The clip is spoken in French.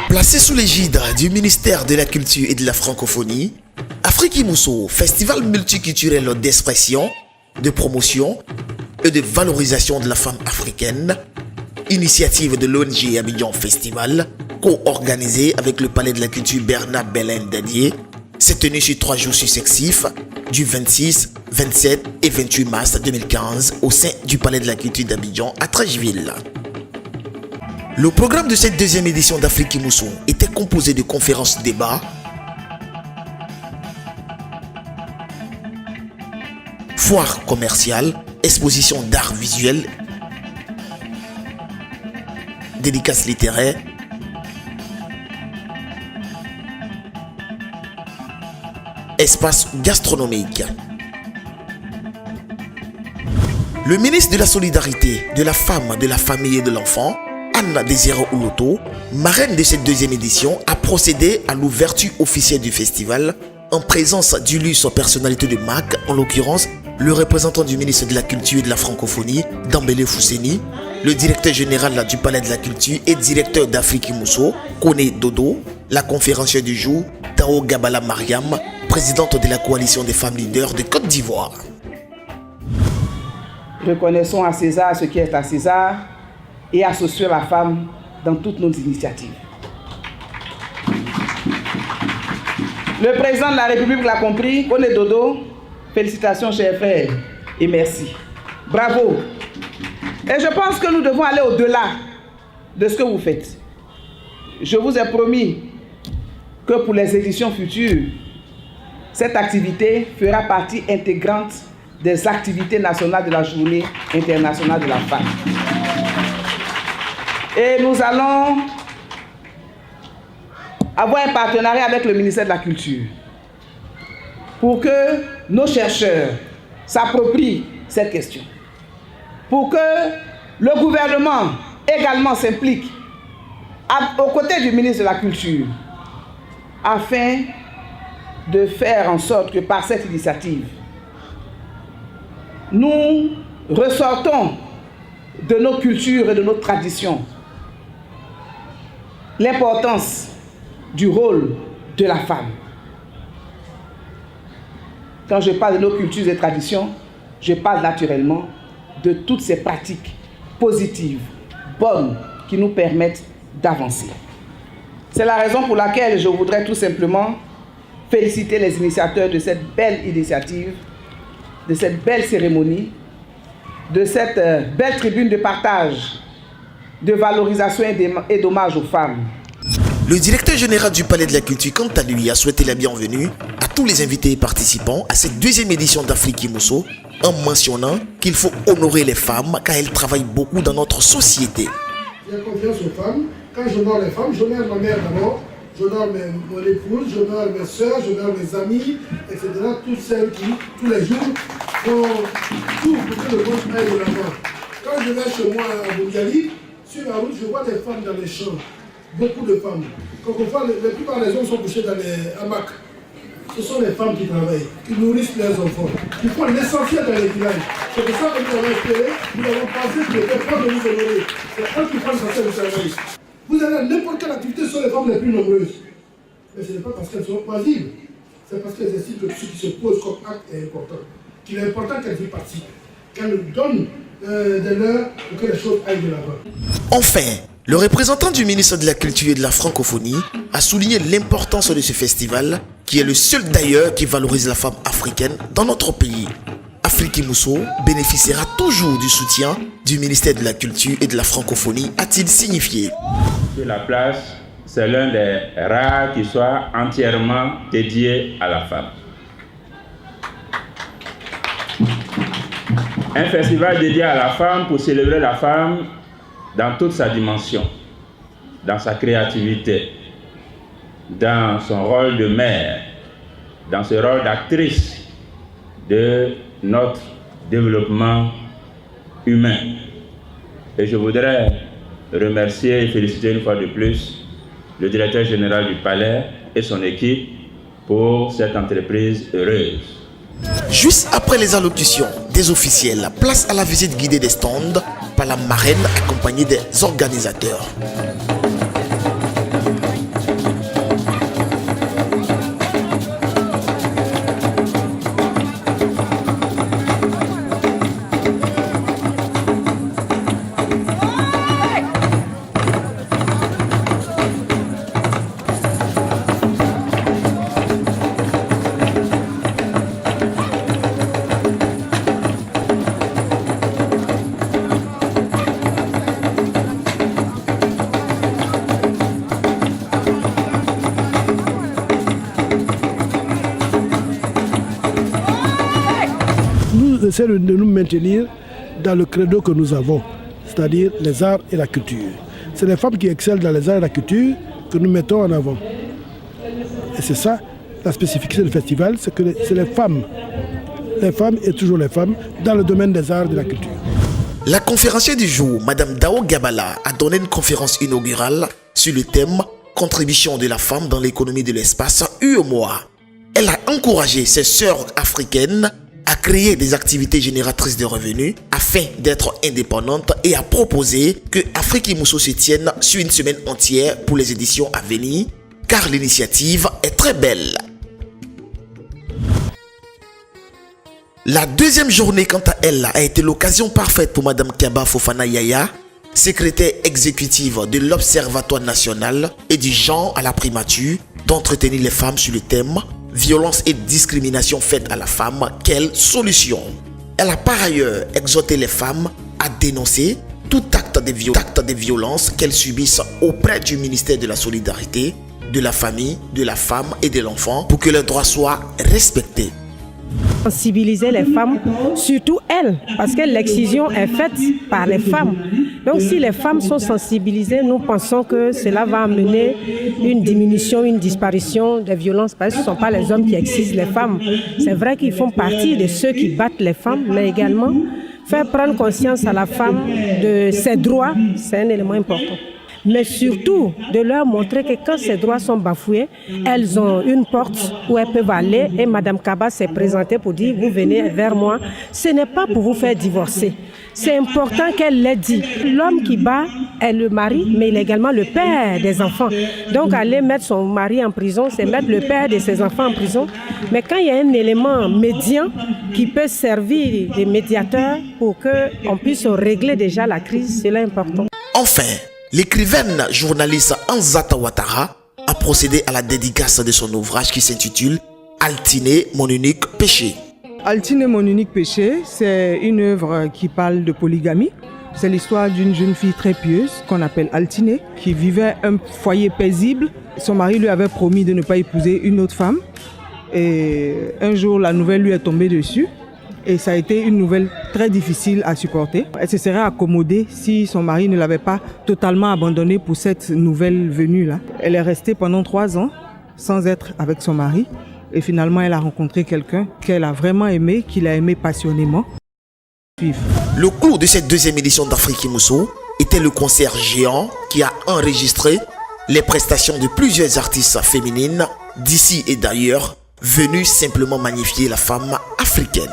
Placé sous l'égide du ministère de la Culture et de la Francophonie, Afriki Mousso, festival multiculturel d'expression, de promotion et de valorisation de la femme africaine, initiative de l'ONG Abidjan Festival, co-organisée avec le Palais de la Culture Bernard Belin Dadier, s'est tenue sur 3 jours successifs, du 26, 27 et 28 mars 2015 au sein du Palais de la Culture d'Abidjan à Trècheville. Le programme de cette deuxième édition d'Afriki Mousso était composé de conférences débats, foires commerciales, expositions d'art visuel, dédicaces littéraires, espaces gastronomiques. Le ministre de la Solidarité, de la Femme, de la Famille et de l'Enfant, Anna Désiré Ouloto, marraine de cette deuxième édition, a procédé à l'ouverture officielle du festival en présence d'illustres personnalités de marque, en l'occurrence le représentant du ministre de la Culture et de la Francophonie, Dambélé Fousseni, le directeur général du Palais de la Culture et directeur d'Afriki Mousso, Kone Dodo, la conférencière du jour, Tao Gabala Mariam, présidente de la coalition des femmes leaders de Côte d'Ivoire. Reconnaissons à César ce qui est à César et associons la femme dans toutes nos initiatives. Le président de la République l'a compris, Kone Dodo, félicitations chers frères et merci. Bravo. Et je pense que nous devons aller au-delà de ce que vous faites. Je vous ai promis que pour les éditions futures, cette activité fera partie intégrante des activités nationales de la Journée internationale de la femme. Et nous allons avoir un partenariat avec le ministère de la Culture pour que nos chercheurs s'approprient cette question. Pour que le gouvernement également s'implique aux côtés du ministre de la Culture afin de faire en sorte que par cette initiative, nous ressortons de nos cultures et de nos traditions l'importance du rôle de la femme. Quand je parle de nos cultures et traditions, je parle naturellement de toutes ces pratiques positives, bonnes, qui nous permettent d'avancer. C'est la raison pour laquelle je voudrais tout simplement féliciter les initiateurs de cette belle initiative, de cette belle cérémonie, de cette belle tribune de partage, de valorisation et d'hommage aux femmes. Le directeur général du Palais de la Culture, quant à lui, a souhaité la bienvenue à tous les invités et participants à cette deuxième édition d'Afriki Mousso en mentionnant qu'il faut honorer les femmes car elles travaillent beaucoup dans notre société. J'ai confiance aux femmes. Quand j'honore les femmes, j'honore ma mère d'abord, j'honore mon épouse, j'honore mes soeurs, j'honore mes amis, etc. Toutes celles qui, tous les jours, font tout pour que le monde aille de l'avant. Quand je vais chez moi à Boungali, sur la route, je vois des femmes dans les champs. Beaucoup de femmes. Quelquefois, la plupart des hommes sont couchés dans les hamacs. Ce sont les femmes qui travaillent, qui nourrissent leurs enfants, qui font l'essentiel dans les villages. C'est pour ça que nous avons espéré, nous avons pensé que les femmes de nous honorer. C'est eux qui font l'essentiel du travail. Vous allez à n'importe quelle activité, ce sont les femmes les plus nombreuses. Mais ce n'est pas parce qu'elles sont oisives, c'est parce qu'elles estiment que ce qui se pose comme acte est important. Qu'il est important qu'elles y participent, qu'elles nous donnent de l'heure pour que les choses aillent de l'avant. Enfin, le représentant du ministre de la Culture et de la Francophonie a souligné l'importance de ce festival, qui est le seul d'ailleurs qui valorise la femme africaine dans notre pays. Afriki Mousso bénéficiera toujours du soutien du ministère de la Culture et de la Francophonie, a-t-il signifié. La place, c'est l'un des rares qui soit entièrement dédié à la femme. Un festival dédié à la femme pour célébrer la femme dans toute sa dimension, dans sa créativité, dans son rôle de mère, dans ce rôle d'actrice de notre développement humain. Et je voudrais remercier et féliciter une fois de plus le directeur général du Palais et son équipe pour cette entreprise heureuse. Juste après les allocutions des officiels, place à la visite guidée des stands par la marraine accompagnée des organisateurs. Nous essayons de nous maintenir dans le credo que nous avons, c'est-à-dire les arts et la culture. C'est les femmes qui excellent dans les arts et la culture que nous mettons en avant. Et c'est ça, la spécificité du festival, c'est que c'est les femmes et toujours les femmes, dans le domaine des arts et de la culture. La conférencière du jour, Madame Dao Gabala, a donné une conférence inaugurale sur le thème « Contribution de la femme dans l'économie de l'espace UEMOA ». Elle a encouragé ses sœurs africaines à créer des activités génératrices de revenus afin d'être indépendantes et a proposé que Afrique Mousso se tienne sur une semaine entière pour les éditions à venir, car l'initiative est très belle. La deuxième journée, quant à elle, a été l'occasion parfaite pour Madame Kiaba Fofana Yaya, secrétaire exécutive de l'Observatoire national et du genre à la primature, d'entretenir les femmes sur le thème « Violence et discrimination faites à la femme, quelle solution ?» Elle a par ailleurs exhorté les femmes à dénoncer tout acte de violence qu'elles subissent auprès du ministère de la Solidarité, de la Famille, de la Femme et de l'Enfant pour que leurs droits soient respectés. Sensibiliser les femmes, surtout elles, parce que l'excision est faite par les femmes. Donc si les femmes sont sensibilisées, nous pensons que cela va amener une diminution, une disparition des violences, parce que ce ne sont pas les hommes qui excisent les femmes. C'est vrai qu'ils font partie de ceux qui battent les femmes, mais également faire prendre conscience à la femme de ses droits, c'est un élément important. Mais surtout de leur montrer que quand ces droits sont bafoués, elles ont une porte où elles peuvent aller. Et Madame Kaba s'est présentée pour dire, vous venez vers moi. Ce n'est pas pour vous faire divorcer. C'est important qu'elle l'ait dit. L'homme qui bat est le mari, mais il est également le père des enfants. Donc aller mettre son mari en prison, c'est mettre le père de ses enfants en prison. Mais quand il y a un élément médian qui peut servir de médiateur pour qu'on puisse régler déjà la crise, c'est là important. Enfin, l'écrivaine journaliste Anzata Ouattara a procédé à la dédicace de son ouvrage qui s'intitule « Altiner, mon unique péché ». Altiner, mon unique péché, c'est une œuvre qui parle de polygamie. C'est l'histoire d'une jeune fille très pieuse qu'on appelle Altiner, qui vivait un foyer paisible. Son mari lui avait promis de ne pas épouser une autre femme. Et un jour, la nouvelle lui est tombée dessus. Et ça a été une nouvelle très difficile à supporter. Elle se serait accommodée si son mari ne l'avait pas totalement abandonnée pour cette nouvelle venue-là. Elle est restée pendant 3 ans sans être avec son mari. Et finalement, elle a rencontré quelqu'un qu'elle a vraiment aimé, qu'il a aimé passionnément. Le clou de cette deuxième édition d'Afrique Mousso était le concert géant qui a enregistré les prestations de plusieurs artistes féminines d'ici et d'ailleurs, venues simplement magnifier la femme africaine.